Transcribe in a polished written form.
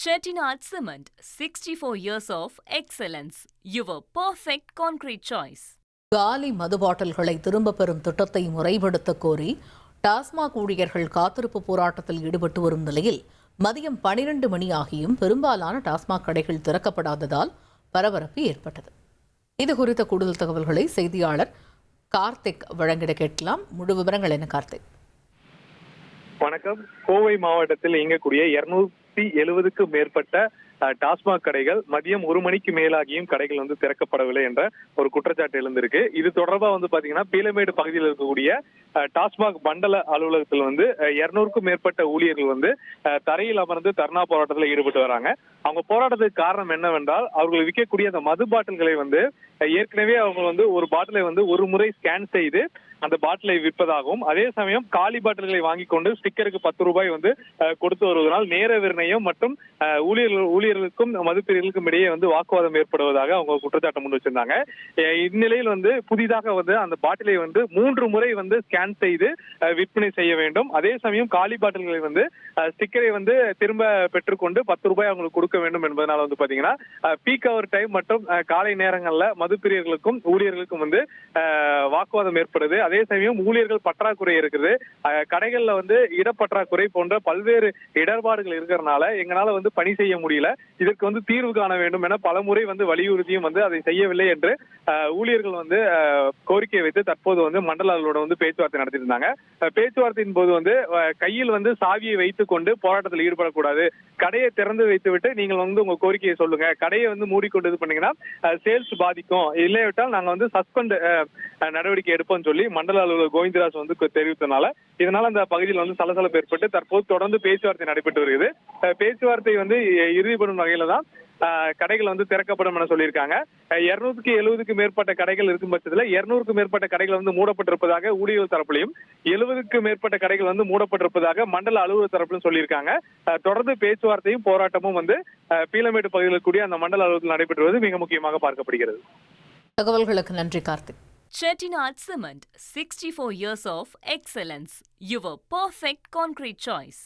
Chettinad Cement, 64 years of excellence. Your perfect concrete choice. காலி மது பாட்டில்களை திரும்பப் பெறும் திட்டத்தை முறைப்படுத்த கோரி டாஸ்மாக் ஊழியர்கள் காத்திருப்பு போராட்டத்தில் ஈடுபட்டு வரும் நிலையில் மதியம் 12 மணி ஆகியும் பெரும்பாலான டாஸ்மாக் கடைகள் திறக்கப்படாததால் பரபரப்பு ஏற்பட்டது. இதுகுறித்த கூடுதல் தகவல்களை செய்தியாளர் கார்த்திக் வழங்கிட கேட்கலாம். முழு விவரங்கள் என்ன கார்த்திக்? வணக்கம். கோவை மாவட்டத்தில் இயங்கக்கூடிய 270க்கும் மேற்பட்ட டாஸ்மாக் கடைகள் மதியம் 1 மணிக்கு மேலாகியும் கடைகள் திறக்கப்படவில்லை என்ற ஒரு குற்றச்சாட்டு எழுந்திருக்கு. இது தொடர்பா பாத்தீங்கன்னா பீலமேடு பகுதியில் இருக்கக்கூடிய டாஸ்மாக் மண்டல அலுவலகத்தில் 200க்கும் மேற்பட்ட ஊழியர்கள் தரையில் அமர்ந்து தர்ணா போராட்டத்தில் ஈடுபட்டு வராங்க. அவங்க போராட்டத்துக்கு காரணம் என்னவென்றால் அவர்கள் விற்கக்கூடிய அந்த மது பாட்டில்களை ஏற்கனவே அவங்க ஒரு பாட்டிலை ஒரு முறை ஸ்கேன் செய்து அந்த பாட்டிலை விற்பதாகவும், அதே சமயம் காலி பாட்டில்களை வாங்கி கொண்டு ஸ்டிக்கருக்கு 10 ரூபாய் கொடுத்து வருவதனால் நேர விற்பனையும் மற்றும் ஊழியர்களுக்கும் மதுப்பிரியர்களுக்கும் இடையே வாக்குவாதம் ஏற்படுவதாக அவங்க குற்றச்சாட்டு முன் வச்சிருந்தாங்க. இந்நிலையில் புதிதாக அந்த பாட்டிலை 3 முறை ஸ்கேன் செய்து விற்பனை செய்ய வேண்டும். அதே சமயம் காலி பாட்டில்களை ஸ்டிக்கரை திரும்ப பெற்றுக்கொண்டு 10 ரூபாய் அவங்களுக்கு கொடுக்க வேண்டும் என்பதனால பாத்தீங்கன்னா பீக் அவர் டைம் மற்றும் காலை நேரங்கள்ல மதுப்பிரியர்களுக்கும் ஊழியர்களுக்கும் வாக்குவாதம் ஏற்படுது. அதே சமயம் ஊழியர்கள் பற்றாக்குறை இருக்குது. கடைகள்ல இடப்பற்றாக்குறை போன்ற பல்வேறு இடர்பாடுகள் இருக்கிறதுனால எங்களால பணி செய்ய முடியல. இதற்கு தீர்வு காண வேண்டும் என பலமுறை வலியுறுத்தியும் அதை செய்யவில்லை என்று ஊழியர்கள் கோரிக்கை வைத்து தற்போது மண்டல அலுவலரோட பேச்சுவார்த்தை நடத்திட்டு இருந்தாங்க. பேச்சுவார்த்தையின் போது கையில் சாவியை வைத்துக் கொண்டு போராட்டத்தில் ஈடுபடக்கூடாது, கடையை திறந்து வைத்து விட்டு நீங்கள் உங்க கோரிக்கையை சொல்லுங்க, கடையை மூடிக்கொண்டு இது பண்ணீங்கன்னா சேல்ஸ் பாதிக்கும், இல்லைவிட்டால் நாங்க சஸ்பெண்ட் நடவடிக்கை எடுப்போம் சொல்லி மண்டல அலுவலர் கோவிந்தராஜ் தெரிவித்தனால இதனால அந்த பகுதியில் சலசலப்பு ஏற்பட்டு தற்போது தொடர்ந்து பேச்சுவார்த்தை நடைபெற்று வருகிறது. பேச்சுவார்த்தை இறுதிப்படும் வகையில தான் கடைகள் திறக்கப்படும் என சொல்லியிருக்காங்க. 270க்கும் மேற்பட்ட கடைகள் இருக்கும் பட்சத்தில் 200க்கும் மேற்பட்ட கடைகள் மூடப்பட்டிருப்பதாக ஊழியர் தரப்பிலையும், 70க்கும் மேற்பட்ட கடைகள் மூடப்பட்டிருப்பதாக மண்டல அலுவலர் தரப்பிலும் சொல்லியிருக்காங்க. தொடர்ந்து பேச்சுவார்த்தையும் போராட்டமும் பீலமேடு பகுதியில் கூடிய அந்த மண்டல அலுவலகத்தில் நடைபெற்றுவது மிக முக்கியமாக பார்க்கப்படுகிறது. தகவல்களுக்கு நன்றி Karthik. Chettinad Cement, 64 years of excellence. Your perfect concrete choice.